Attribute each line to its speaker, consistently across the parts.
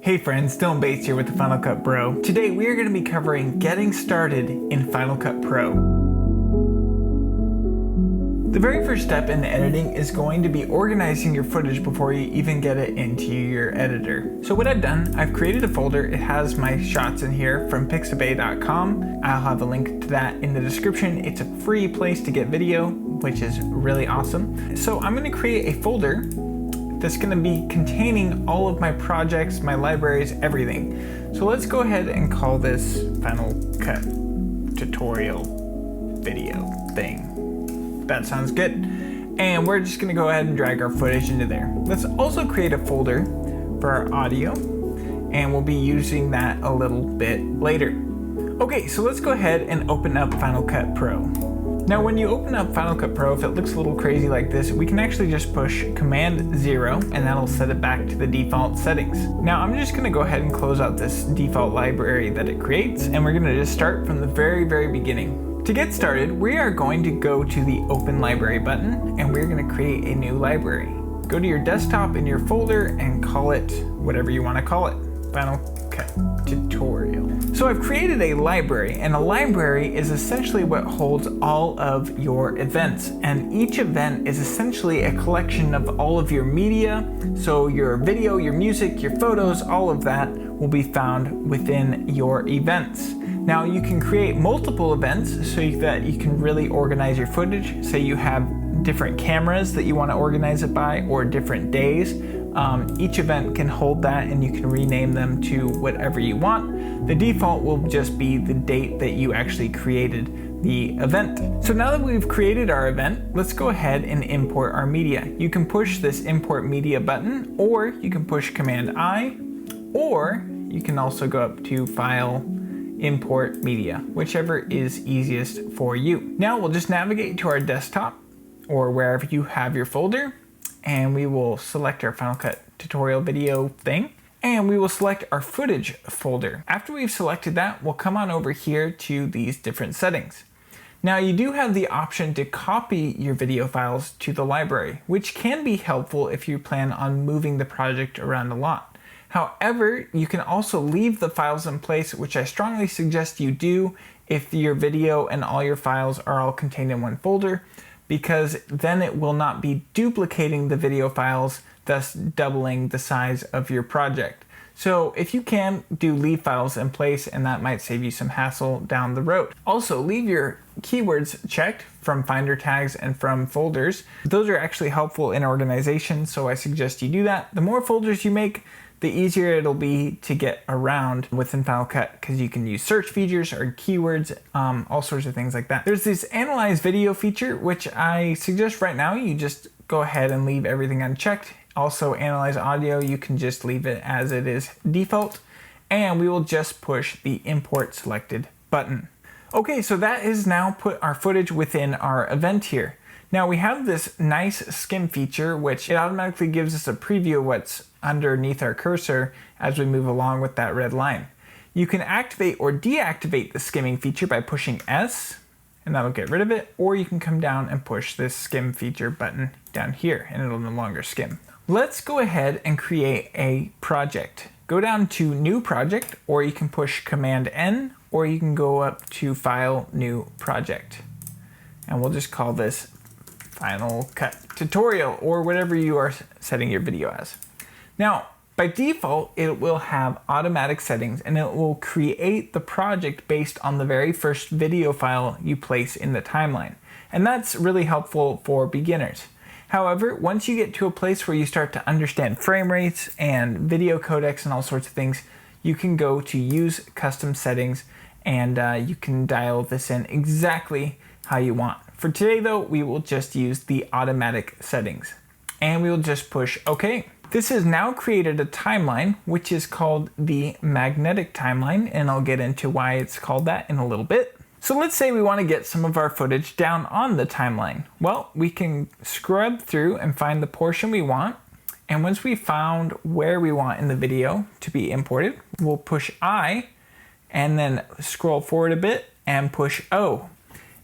Speaker 1: Hey friends, Dylan Bates here with the Final Cut Pro. Today we are going to be covering getting started in Final Cut Pro. The very first step in editing is going to be organizing your footage before you even get it into your editor. So what I've done, I've created a folder. It has my shots in here from pixabay.com. I'll have a link to that in the description. It's a free place to get video, which is really awesome. So I'm going to create a folder that's going to be containing all of my projects, my libraries, everything. So let's go ahead and call this Final Cut tutorial video thing. That sounds good. And we're just going to go ahead and drag our footage into there. Let's also create a folder for our audio, and we'll be using that a little bit later. Okay, so let's go ahead and open up Final Cut Pro. Now when you open up Final Cut Pro, if it looks a little crazy like this, we can actually just push Command 0 and that'll set it back to the default settings. Now I'm just gonna go ahead and close out this default library that it creates, and we're gonna just start from the very beginning. To get started, we are going to go to the Open Library button and we're gonna create a new library. Go to your desktop in your folder and call it whatever you wanna call it. Final Cut Tutorial. So I've created a library, and a library is essentially what holds all of your events, and each event is essentially a collection of all of your media. So your video, your music, your photos, all of that will be found within your events. Now you can create multiple events so that you can really organize your footage. Say you have different cameras that you want to organize it by, or different days. Each event can hold that, and you can rename them to whatever you want. The default will just be the date that you actually created the event. So now that we've created our event, let's go ahead and import our media. You can push this Import Media button, or you can push Command I, or you can also go up to File, Import Media, whichever is easiest for you. Now we'll just navigate to our desktop or wherever you have your folder, and we will select our Final Cut tutorial video thing, and we will select our footage folder. After we've selected that, we'll come on over here to these different settings. Now you do have the option to copy your video files to the library, which can be helpful if you plan on moving the project around a lot. However, you can also leave the files in place, which I strongly suggest you do if your video and all your files are all contained in one folder, because then it will not be duplicating the video files, thus doubling the size of your project. So if you can, do leave files in place, and that might save you some hassle down the road. Also, leave your keywords checked from Finder tags and from folders. Those are actually helpful in organization, so I suggest you do that. The more folders you make, the easier it'll be to get around within Final Cut, because you can use search features or keywords, all sorts of things like that. There's this Analyze Video feature, which I suggest right now you just go ahead and leave everything unchecked. Also, Analyze Audio, you can just leave it as it is default, and we will just push the Import Selected button. Okay, so that is now put our footage within our event here. Now we have this nice skim feature, which it automatically gives us a preview of what's underneath our cursor as we move along with that red line. You can activate or deactivate the skimming feature by pushing S, and that'll get rid of it, or you can come down and push this skim feature button down here and it'll no longer skim. Let's go ahead and create a project. Go down to New Project, or you can push Command N, or you can go up to File, New Project. And we'll just call this Final Cut Tutorial, or whatever you are setting your video as. Now, by default, it will have automatic settings, and it will create the project based on the very first video file you place in the timeline. And that's really helpful for beginners. However, once you get to a place where you start to understand frame rates and video codecs and all sorts of things, you can go to Use Custom Settings, and you can dial this in exactly how you want. For today though, we will just use the automatic settings, and we will just push OK. This has now created a timeline, which is called the magnetic timeline, and I'll get into why it's called that in a little bit. So let's say we want to get some of our footage down on the timeline. Well, we can scrub through and find the portion we want, and once we found where we want in the video to be imported, we'll push I, and then scroll forward a bit and push O.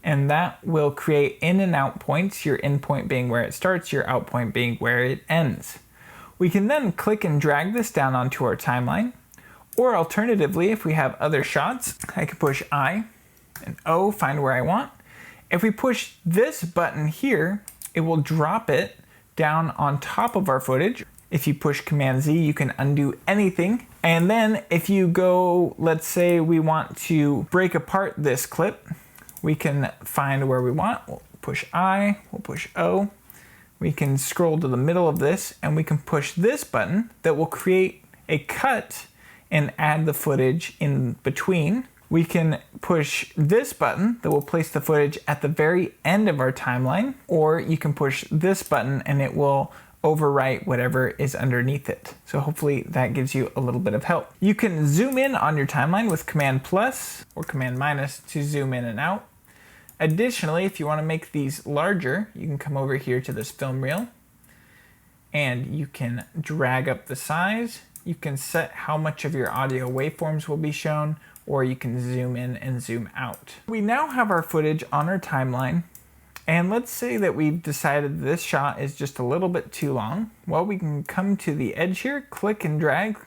Speaker 1: And that will create in and out points, your in point being where it starts, your out point being where it ends. We can then click and drag this down onto our timeline, or alternatively, if we have other shots, I can push I and O, find where I want. If we push this button here, it will drop it down on top of our footage. If you push Command Z, you can undo anything. And then if you go, let's say we want to break apart this clip, we can find where we want. We'll push I, we'll push O. We can scroll to the middle of this and we can push this button that will create a cut and add the footage in between. We can push this button that will place the footage at the very end of our timeline, or you can push this button and it will overwrite whatever is underneath it. So hopefully that gives you a little bit of help. You can zoom in on your timeline with Command plus or Command minus to zoom in and out. Additionally, if you want to make these larger, you can come over here to this film reel and you can drag up the size. You can set how much of your audio waveforms will be shown, or you can zoom in and zoom out. We now have our footage on our timeline, and let's say that we've decided this shot is just a little bit too long. Well, we can come to the edge here, click and drag,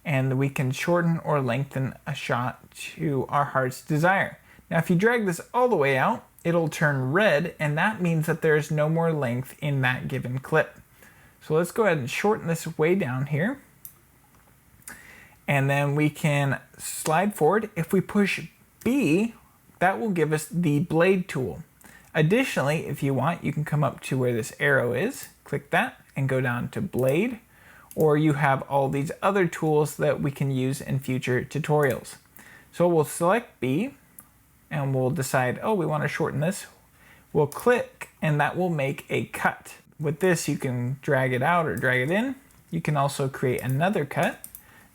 Speaker 1: and we can shorten or lengthen a shot to our heart's desire. Now, if you drag this all the way out, it'll turn red, and that means that there's no more length in that given clip. So let's go ahead and shorten this way down here. And then we can slide forward. If we push B, that will give us the blade tool. Additionally, if you want, you can come up to where this arrow is, click that, and go down to blade, or you have all these other tools that we can use in future tutorials. So we'll select B, and we'll decide, oh, we want to shorten this. We'll click, and that will make a cut. With this, you can drag it out or drag it in. You can also create another cut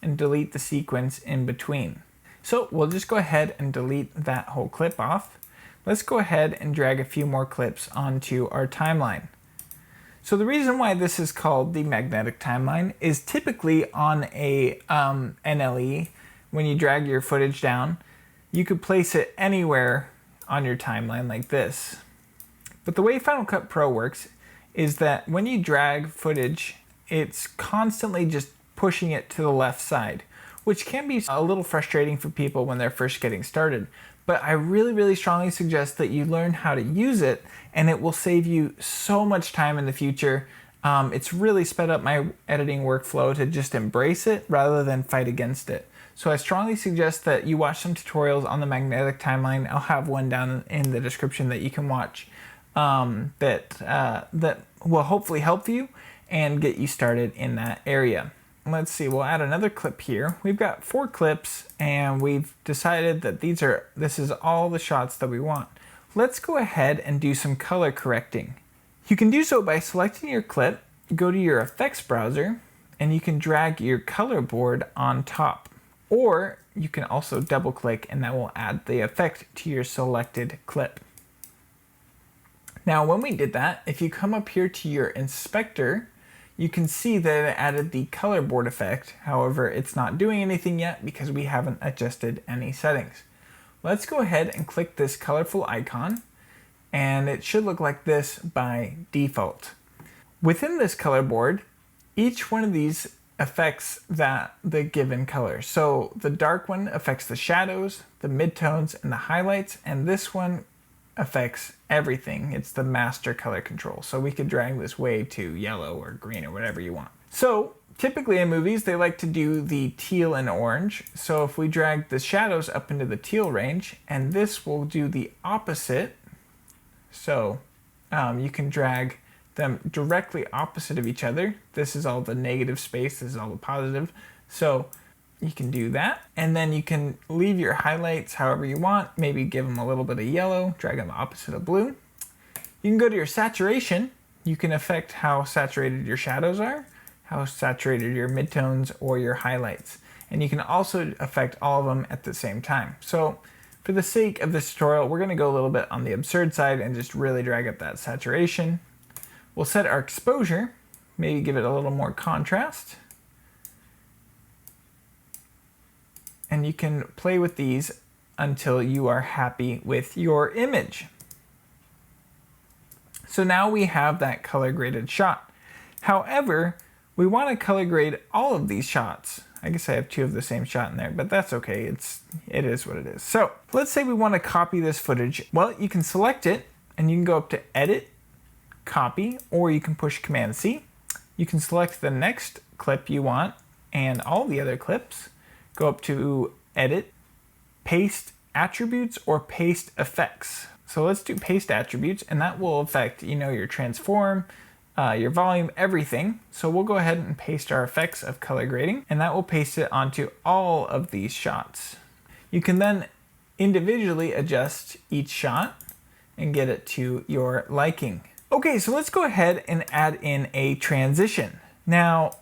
Speaker 1: and delete the sequence in between. So we'll just go ahead and delete that whole clip off. Let's go ahead and drag a few more clips onto our timeline. So the reason why this is called the magnetic timeline is typically on a NLE, when you drag your footage down, you could place it anywhere on your timeline like this. But the way Final Cut Pro works is that when you drag footage, it's constantly just pushing it to the left side, which can be a little frustrating for people when they're first getting started. But I really strongly suggest that you learn how to use it, and it will save you so much time in the future. It's really sped up my editing workflow to just embrace it rather than fight against it. So I strongly suggest that you watch some tutorials on the magnetic timeline. I'll have one down in the description that you can watch that will hopefully help you and get you started in that area. Let's see, we'll add another clip here. We've got 4 clips and we've decided that this is all the shots that we want. Let's go ahead and do some color correcting. You can do so by selecting your clip, go to your effects browser, and you can drag your color board on top. Or you can also double click and that will add the effect to your selected clip. Now when we did that, if you come up here to your inspector, you can see that it added the color board effect. However, it's not doing anything yet because we haven't adjusted any settings. Let's go ahead and click this colorful icon, and it should look like this by default. Within this color board, each one of these affects the given color. So the dark one affects the shadows, the midtones, and the highlights, and this one affects everything. It's the master color control. So we could drag this way to yellow or green or whatever you want. So typically in movies, they like to do the teal and orange. So if we drag the shadows up into the teal range, and this will do the opposite. So you can drag them directly opposite of each other. This is all the negative space, this is all the positive. So you can do that, and then you can leave your highlights however you want. Maybe give them a little bit of yellow, drag them opposite of blue. You can go to your saturation. You can affect how saturated your shadows are, how saturated your midtones or your highlights. And you can also affect all of them at the same time. So for the sake of this tutorial, we're gonna go a little bit on the absurd side and just really drag up that saturation. We'll set our exposure, maybe give it a little more contrast. And you can play with these until you are happy with your image. So now we have that color graded shot. However, we want to color grade all of these shots. I guess I have 2 of the same shot in there, but that's okay. It is what it is. So let's say we want to copy this footage. Well, you can select it and you can go up to Edit, Copy, or you can push Command C. You can select the next clip you want and all the other clips. Go up to Edit, Paste Attributes, or Paste Effects. So let's do Paste Attributes, and that will affect, your transform, your volume, everything. So we'll go ahead and paste our effects of color grading, and that will paste it onto all of these shots. You can then individually adjust each shot and get it to your liking. Okay, so let's go ahead and add in a transition. Now,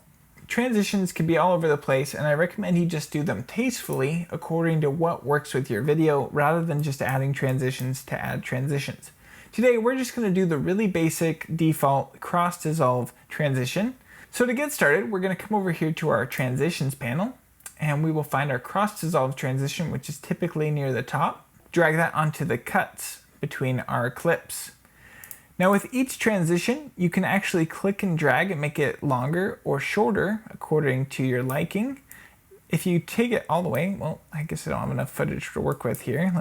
Speaker 1: transitions can be all over the place, and I recommend you just do them tastefully according to what works with your video rather than just adding transitions to add transitions. Today, we're just going to do the really basic default cross dissolve transition. So to get started, we're going to come over here to our transitions panel, and we will find our cross dissolve transition, which is typically near the top. Drag that onto the cuts between our clips. Now with each transition, you can actually click and drag and make it longer or shorter according to your liking. If you take it all the way, well, I guess I don't have enough footage to work with here.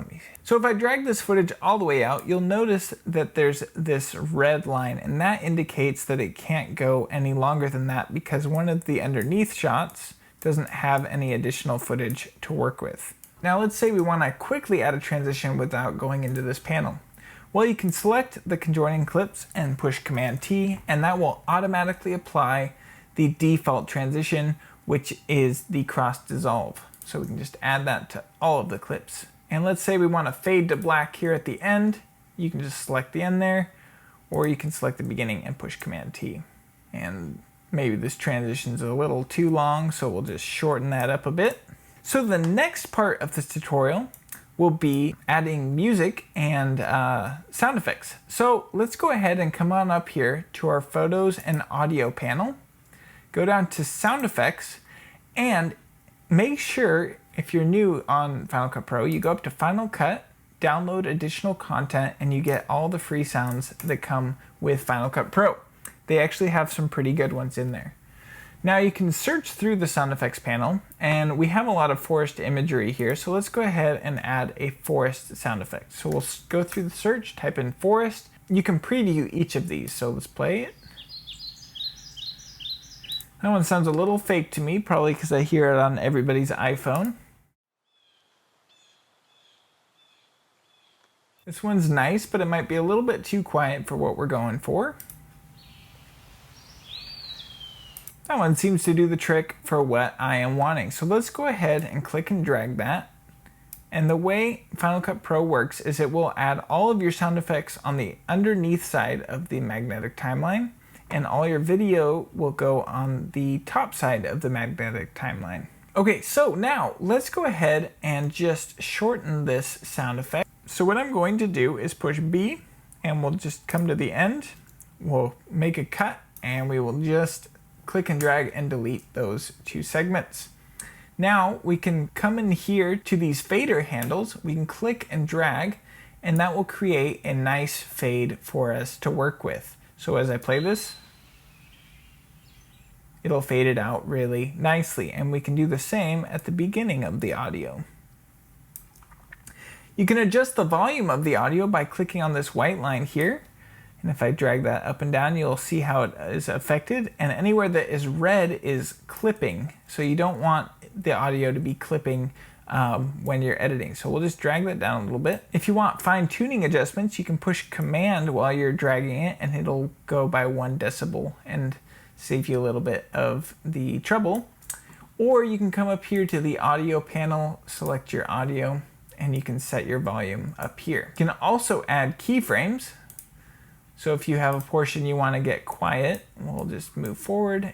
Speaker 1: So if I drag this footage all the way out, you'll notice that there's this red line, and that indicates that it can't go any longer than that because one of the underneath shots doesn't have any additional footage to work with. Now let's say we want to quickly add a transition without going into this panel. Well, you can select the conjoining clips and push Command T, and that will automatically apply the default transition, which is the cross dissolve. So we can just add that to all of the clips. And let's say we want to fade to black here at the end. You can just select the end there, or you can select the beginning and push Command T. And maybe this transition's a little too long, so we'll just shorten that up a bit. So the next part of this tutorial will be adding music and sound effects. So let's go ahead and come on up here to our photos and audio panel. Go down to sound effects, and make sure if you're new on Final Cut Pro, you go up to Final Cut, download additional content, and you get all the free sounds that come with Final Cut Pro. They actually have some pretty good ones in there. Now you can search through the sound effects panel, and we have a lot of forest imagery here, so let's go ahead and add a forest sound effect. So we'll go through the search, type in forest. You can preview each of these, so let's play it. That one sounds a little fake to me, probably because I hear it on everybody's iPhone. This one's nice, but it might be a little bit too quiet for what we're going for. That one seems to do the trick for what I am wanting. So let's go ahead and click and drag that. And the way Final Cut Pro works is it will add all of your sound effects on the underneath side of the magnetic timeline, and all your video will go on the top side of the magnetic timeline. Okay, so now let's go ahead and just shorten this sound effect. So what I'm going to do is push B, and we'll just come to the end. We'll make a cut, and we will just click and drag and delete those 2 segments. Now we can come in here to these fader handles. We can click and drag, and that will create a nice fade for us to work with. So as I play this, it'll fade it out really nicely, and we can do the same at the beginning of the audio. You can adjust the volume of the audio by clicking on this white line here, and if I drag that up and down, you'll see how it is affected, and anywhere that is red is clipping, so you don't want the audio to be clipping when you're editing. So we'll just drag that down a little bit. If you want fine-tuning adjustments, you can push Command while you're dragging it, and it'll go by 1 decibel and save you a little bit of the trouble. Or you can come up here to the audio panel, select your audio, and you can set your volume up here. You can also add keyframes. So if you have a portion you want to get quiet, we'll just move forward.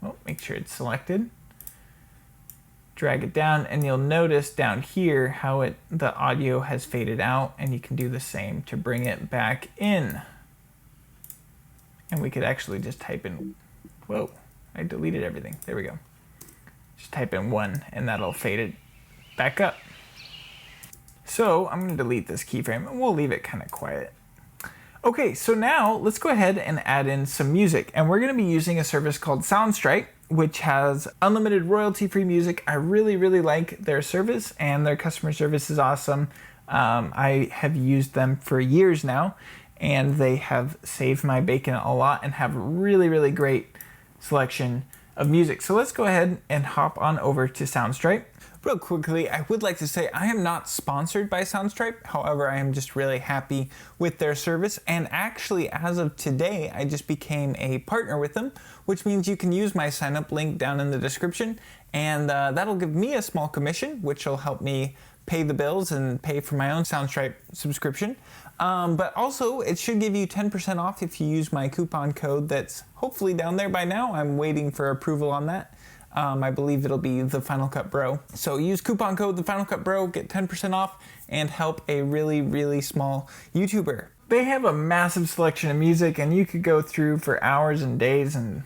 Speaker 1: Oh, make sure it's selected. Drag it down, and you'll notice down here how the audio has faded out, and you can do the same to bring it back in. And we could actually just type in, whoa, I deleted everything. There we go. Just type in 1, and that'll fade it back up. So I'm going to delete this keyframe, and we'll leave it kind of quiet. Okay, so now let's go ahead and add in some music, and we're going to be using a service called Soundstripe, which has unlimited royalty-free music. I really like their service, and their customer service is awesome. I have used them for years now, and they have saved my bacon a lot and have really great selection of music. So let's go ahead and hop on over to Soundstripe. Real quickly, I would like to say I am not sponsored by Soundstripe. However, I am just really happy with their service. And actually, as of today, I just became a partner with them, which means you can use my sign up link down in the description. And that'll give me a small commission, which will help me pay the bills and pay for my own Soundstripe subscription. But also, it should give you 10% off if you use my coupon code that's hopefully down there by now. I'm waiting for approval on that. I believe it'll be the Final Cut Bro. So use coupon code the Final Cut Bro, get 10% off, and help a really small YouTuber. They have a massive selection of music, and you could go through for hours and days and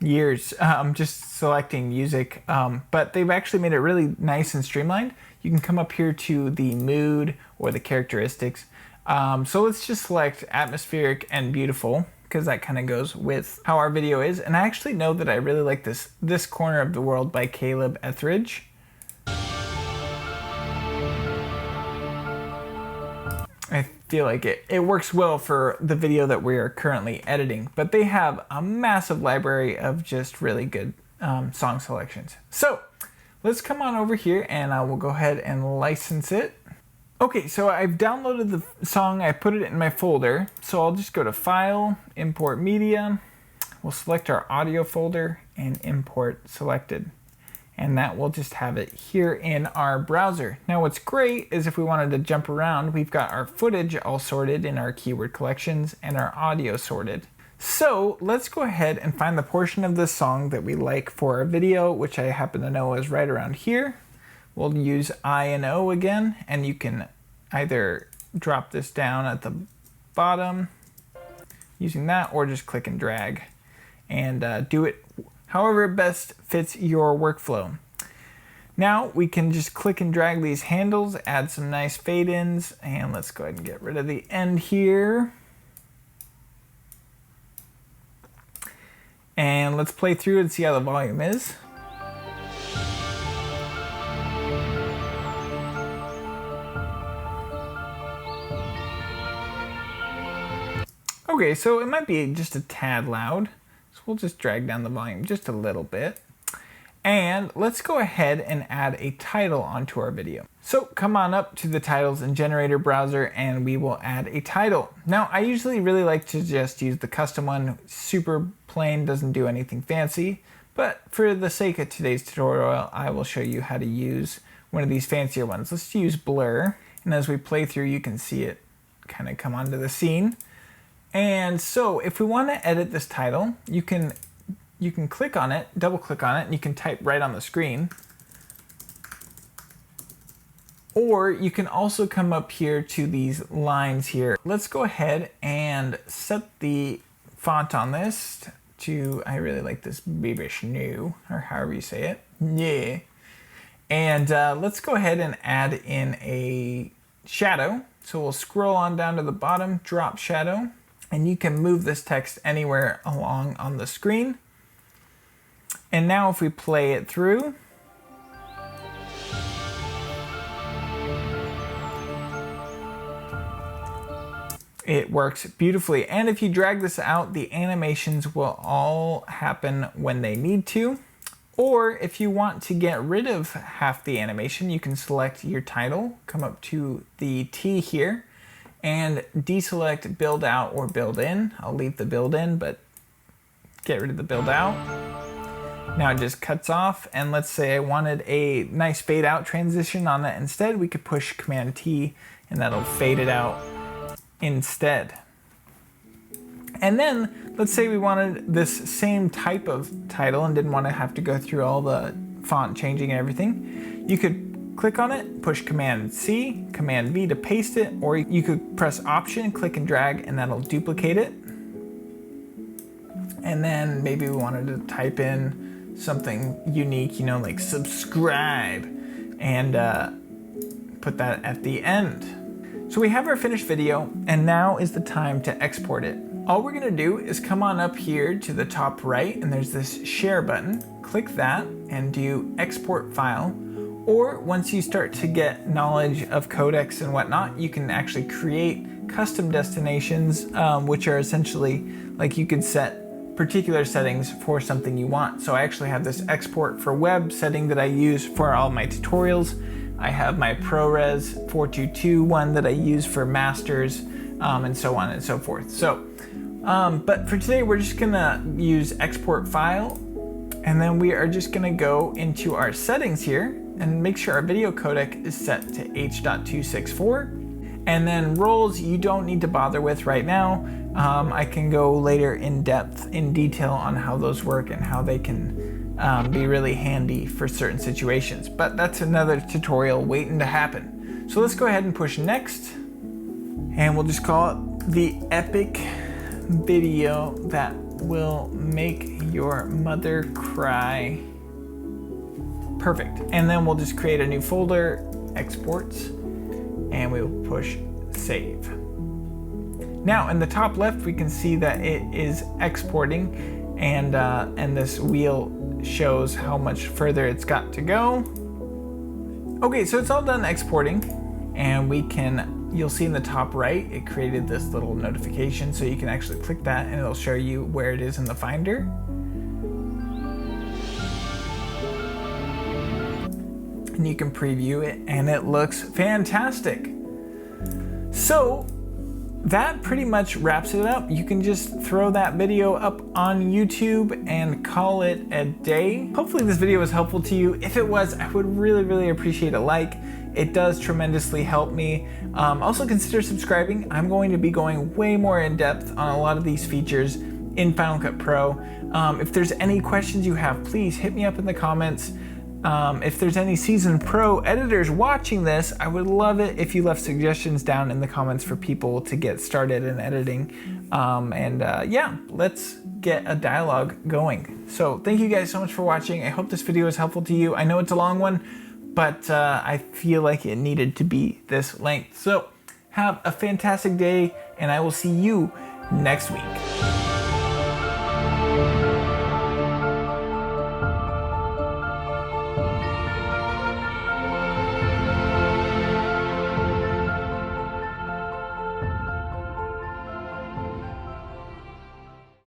Speaker 1: years just selecting music. But they've actually made it really nice and streamlined. You can come up here to the mood or the characteristics. So let's just select atmospheric and beautiful, because that kind of goes with how our video is. And I actually know that I really like this corner of the world by Caleb Etheridge. I feel like it works well for the video that we are currently editing, but they have a massive library of just really good song selections. So let's come on over here and I will go ahead and license it. Okay, so I've downloaded the song, I put it in my folder, so I'll just go to File, Import Media, we'll select our audio folder and import selected. And that will just have it here in our browser. Now what's great is if we wanted to jump around, we've got our footage all sorted in our keyword collections and our audio sorted. So let's go ahead and find the portion of this song that we like for our video, which I happen to know is right around here. We'll use I and O again, and you can either drop this down at the bottom using that, or just click and drag and do it however best fits your workflow. Now we can just click and drag these handles, add some nice fade-ins, and let's go ahead and get rid of the end here. And let's play through and see how the volume is. Okay, so it might be just a tad loud, so we'll just drag down the volume just a little bit. And let's go ahead and add a title onto our video. So come on up to the Titles and Generator browser and we will add a title. Now I usually really like to just use the custom one, super plain, doesn't do anything fancy, but for the sake of today's tutorial, I will show you how to use one of these fancier ones. Let's use Blur, and as we play through you can see it kind of come onto the scene. And so if we want to edit this title, you can click on it, double click on it, and you can type right on the screen. Or you can also come up here to these lines here. Let's go ahead and set the font on this to, I really like this Beavish New, or however you say it. Yeah. And let's go ahead and add in a shadow. So we'll scroll on down to the bottom, drop shadow. And you can move this text anywhere along on the screen. And now if we play it through, it works beautifully. And if you drag this out, the animations will all happen when they need to. Or if you want to get rid of half the animation, you can select your title, come up to the T here, and deselect build out or build in. I'll leave the build in, but get rid of the build out. Now it just cuts off, and let's say I wanted a nice fade out transition on that instead, we could push Command T and that'll fade it out instead. And then let's say we wanted this same type of title and didn't want to have to go through all the font changing and everything. You could click on it, push Command C, Command V to paste it, or you could press Option, click and drag, and that'll duplicate it. And then maybe we wanted to type in something unique, you know, like subscribe, and put that at the end. So we have our finished video, and now is the time to export it. All we're gonna do is come on up here to the top right, and there's this share button. Click that and do export file. Or once you start to get knowledge of codecs and whatnot, you can actually create custom destinations, which are essentially like you could set particular settings for something you want. So I actually have this export for web setting that I use for all my tutorials. I have my ProRes 422 one that I use for masters, and so on and so forth. So, but for today, we're just gonna use export file, and then we are just gonna go into our settings here and make sure our video codec is set to H.264. And then roles you don't need to bother with right now. I can go later in detail on how those work and how they can be really handy for certain situations. But that's another tutorial waiting to happen. So let's go ahead and push next. And we'll just call it the epic video that will make your mother cry. Perfect. And then we'll just create a new folder, exports, and we will push save. Now in the top left, we can see that it is exporting, and this wheel shows how much further it's got to go. Okay, so it's all done exporting, and you'll see in the top right, it created this little notification, so you can actually click that and it'll show you where it is in the Finder. And you can preview it, and it looks fantastic. So that pretty much wraps it up. You can just throw that video up on YouTube and call it a day. Hopefully this video was helpful to you. If it was, I would really appreciate a like. It does tremendously help me. Also consider subscribing. I'm going to be going way more in depth on a lot of these features in Final Cut Pro. If there's any questions you have, please hit me up in the comments. If there's any seasoned pro editors watching this, I would love it if you left suggestions down in the comments for people to get started in editing. Yeah, let's get a dialogue going. So thank you guys so much for watching. I hope this video is helpful to you. I know it's a long one, but I feel like it needed to be this length. So have a fantastic day, and I will see you next week.